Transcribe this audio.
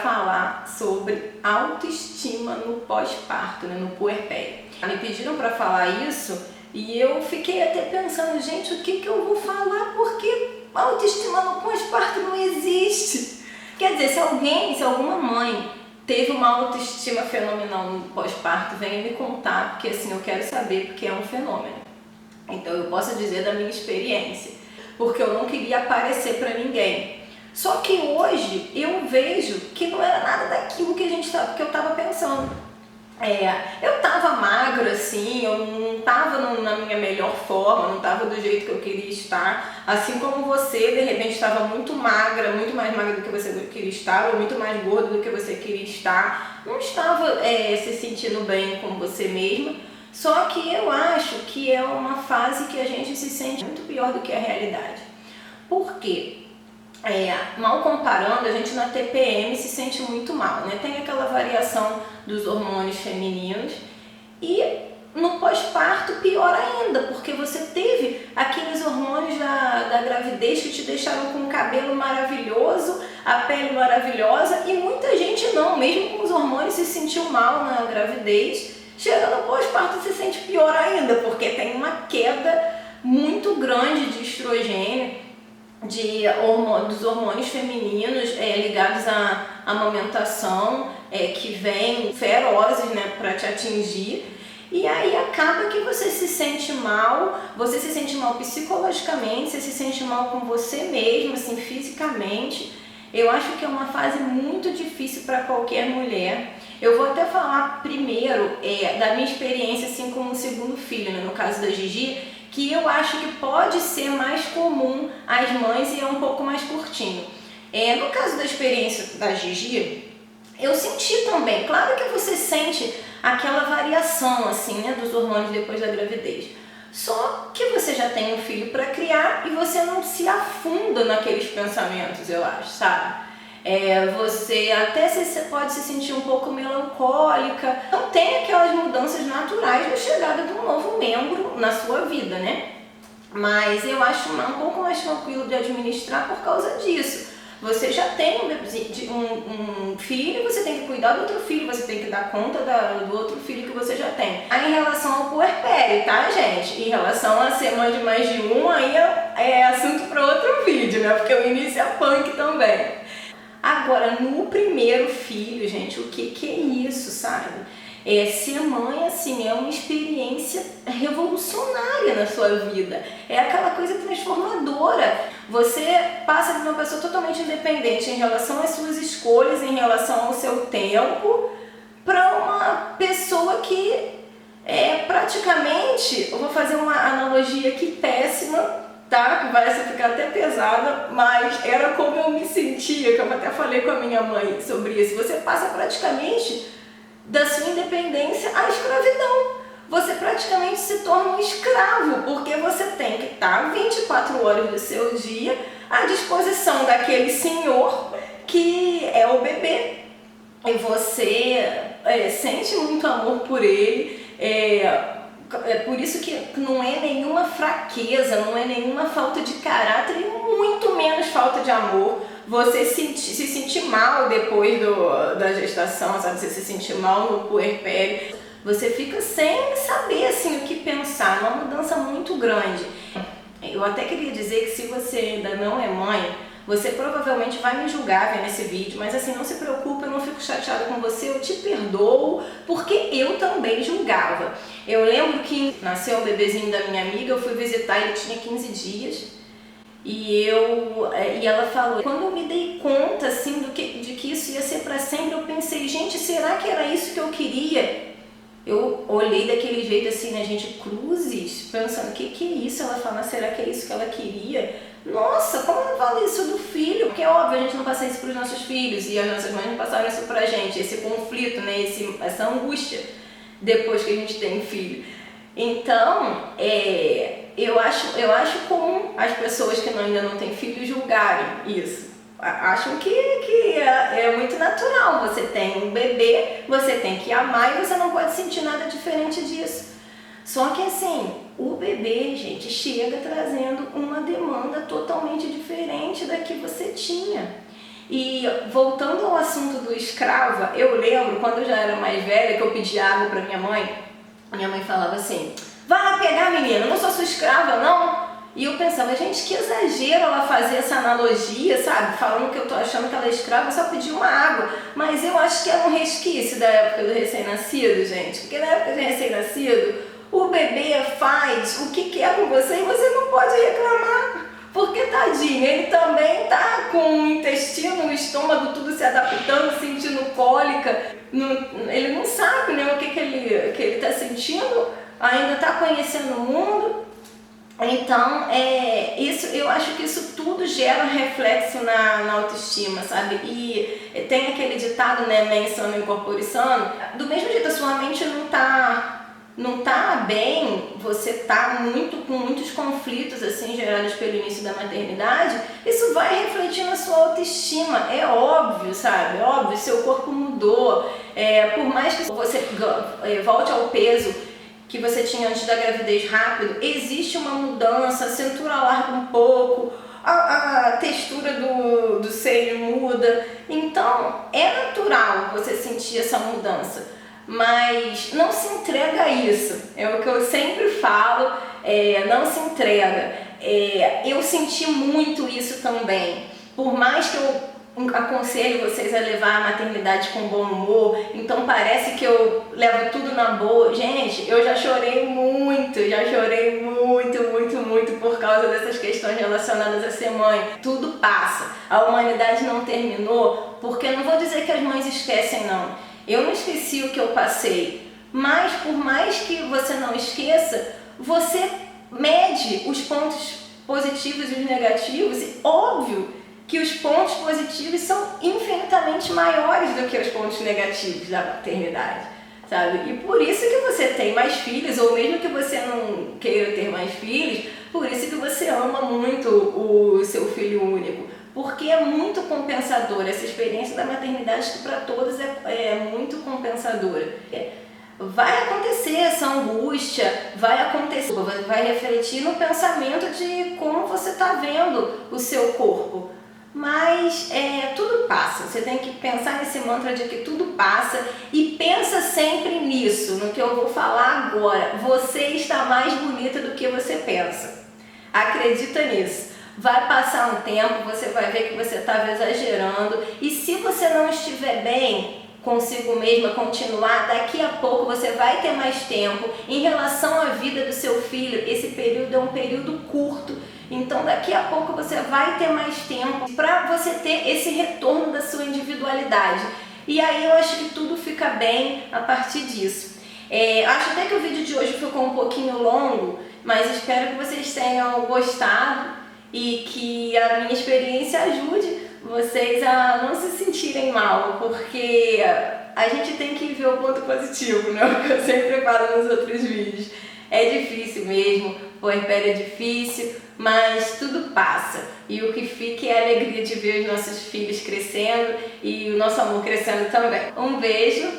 falar sobre autoestima no pós-parto, né, no puerpério. Me pediram para falar isso e eu fiquei até pensando, gente, o que eu vou falar? Porque autoestima no pós-parto não existe. Quer dizer, se alguma mãe teve uma autoestima fenomenal no pós-parto, venha me contar, porque assim eu quero saber, porque é um fenômeno. Então eu posso dizer da minha experiência, porque eu não queria aparecer para ninguém. Só que hoje eu vejo que não era nada daquilo que eu estava pensando. Eu estava magra assim, eu não estava na minha melhor forma, não estava do jeito que eu queria estar. Assim como você, de repente, estava muito magra, muito mais magra do que você queria estar, ou muito mais gorda do que você queria estar. Não estava se sentindo bem com você mesma. Só que eu acho que é uma fase que a gente se sente muito pior do que a realidade. Por quê? Mal comparando, a gente na TPM se sente muito mal, né? Tem aquela variação dos hormônios femininos e no pós-parto pior ainda, porque você teve aqueles hormônios da gravidez que te deixaram com um cabelo maravilhoso, a pele maravilhosa, e muita gente não, mesmo com os hormônios se sentiu mal na gravidez, chega no pós-parto se sente pior ainda, porque tem uma queda muito grande de estrogênio, dos hormônios femininos ligados à amamentação, que vêm ferozes, né, para te atingir, e aí acaba que você se sente mal psicologicamente, você se sente mal com você mesmo, assim, fisicamente. Eu acho que é uma fase muito difícil para qualquer mulher. Eu vou até falar primeiro da minha experiência assim com o segundo filho, né, no caso da Gigi, que eu acho que pode ser mais comum às mães e é um pouco mais curtinho. No caso da experiência da Gigi, eu senti também, claro que você sente aquela variação assim, né, dos hormônios depois da gravidez. Só que você já tem um filho para criar e você não se afunda naqueles pensamentos, eu acho, sabe? Você até pode se sentir um pouco melancólica. Então tem aquelas mudanças naturais da chegada de um novo membro na sua vida, né? Mas eu acho um pouco mais tranquilo de administrar por causa disso. Você já tem um filho, você tem que cuidar do outro filho, você tem que dar conta do outro filho que você já tem. Aí, em relação ao puerpério, tá, gente? Em relação a ser mãe de mais de um, aí é assunto para outro vídeo, né? Porque o início é punk também. Agora, no primeiro filho, gente, o que é isso, sabe? Ser mãe, assim, é uma experiência revolucionária na sua vida. É aquela coisa transformadora. Você passa de uma pessoa totalmente independente em relação às suas escolhas, em relação ao seu tempo, para uma pessoa que praticamente, eu vou fazer uma analogia aqui péssima, tá? Que vai ficar até pesada, mas era como eu me sentia, que eu até falei com a minha mãe sobre isso. Você passa praticamente da sua independência à escravidão. Você praticamente se torna um escravo, porque você tem que estar 24 horas do seu dia à disposição daquele senhor que é o bebê. E você sente muito amor por ele. Por isso que não é nenhuma fraqueza, não é nenhuma falta de caráter e muito menos falta de amor. Você se sentir mal depois da gestação, sabe? Você se sentir mal no puerpério. Você fica sem saber assim, o que pensar, uma mudança muito grande. Eu até queria dizer que se você ainda não é mãe, você provavelmente vai me julgar vendo esse vídeo, mas assim, não se preocupe, eu não fico chateada com você, eu te perdoo, porque eu também julgava. Eu lembro que nasceu um bebezinho da minha amiga, eu fui visitar, ele tinha 15 dias, e ela falou, quando eu me dei conta assim, de que isso ia ser pra sempre, eu pensei, gente, será que era isso que eu queria? Eu olhei daquele jeito assim, né, gente, cruzes, pensando, o que é isso? Ela fala, será que é isso que ela queria? Nossa, como não fala isso do filho? Porque é óbvio, a gente não passa isso para os nossos filhos e as nossas mães não passaram isso pra gente, esse conflito, né, essa angústia depois que a gente tem filho. Então, eu acho comum as pessoas que ainda não têm filho julgarem isso. Acham que é muito natural, você tem um bebê, você tem que amar e você não pode sentir nada diferente disso. Só que assim, o bebê, gente, chega trazendo uma demanda totalmente diferente da que você tinha. E voltando ao assunto do escrava, eu lembro quando eu já era mais velha que eu pedi água para minha mãe falava assim: vai lá pegar, menina, eu não sou sua escrava não. E eu pensava, gente, que exagero ela fazer essa analogia, sabe? Falando que eu tô achando que ela é escrava, eu só pedi uma água. Mas eu acho que era um resquício da época do recém-nascido, gente. Porque na época do recém-nascido, o bebê faz o que quer com você e você não pode reclamar. Porque, tadinho, ele também tá com o intestino, o estômago, tudo se adaptando, sentindo cólica. Ele não sabe, né, o que ele tá sentindo, ainda tá conhecendo o mundo. Então, eu acho que isso tudo gera um reflexo na autoestima, sabe? E tem aquele ditado, né, mens sana in corpore sano. Do mesmo jeito, a sua mente não tá bem, você tá com muitos conflitos assim gerados pelo início da maternidade, isso vai refletir na sua autoestima, é óbvio, sabe? É óbvio, seu corpo mudou, por mais que você volte ao peso que você tinha antes da gravidez rápido, existe uma mudança, a cintura larga um pouco, a textura do seio muda, então é natural você sentir essa mudança, mas não se entrega a isso, é o que eu sempre falo, não se entrega. Eu senti muito isso também, por mais que eu aconselho vocês a levar a maternidade com bom humor, então parece que eu levo tudo na boa. Gente, eu já chorei muito por causa dessas questões relacionadas a ser mãe. Tudo passa, a humanidade não terminou, porque não vou dizer que as mães esquecem não, eu não esqueci o que eu passei, mas por mais que você não esqueça, você mede os pontos positivos e os negativos, e óbvio que os pontos positivos são infinitamente maiores do que os pontos negativos da maternidade, sabe? E por isso que você tem mais filhos, ou mesmo que você não queira ter mais filhos, por isso que você ama muito o seu filho único, porque é muito compensadora. Essa experiência da maternidade, que para todos é muito compensadora. Vai acontecer essa angústia, vai refletir no pensamento de como você está vendo o seu corpo. Mas tudo passa, você tem que pensar nesse mantra de que tudo passa e pensa sempre nisso, no que eu vou falar agora. Você está mais bonita do que você pensa, acredita nisso. Vai passar um tempo, você vai ver que você estava exagerando, e se você não estiver bem consigo mesma, continuar, daqui a pouco você vai ter mais tempo. Em relação à vida do seu filho, esse período é um período curto, então daqui a pouco você vai ter mais tempo para você ter esse retorno da sua individualidade. E aí eu acho que tudo fica bem a partir disso. Acho até que o vídeo de hoje ficou um pouquinho longo, mas espero que vocês tenham gostado e que a minha experiência ajude vocês a não se sentirem mal, porque a gente tem que ver o ponto positivo, né? O que eu sempre falo nos outros vídeos. É difícil mesmo, o puerpério é difícil, mas tudo passa. E o que fica é a alegria de ver os nossos filhos crescendo e o nosso amor crescendo também. Um beijo!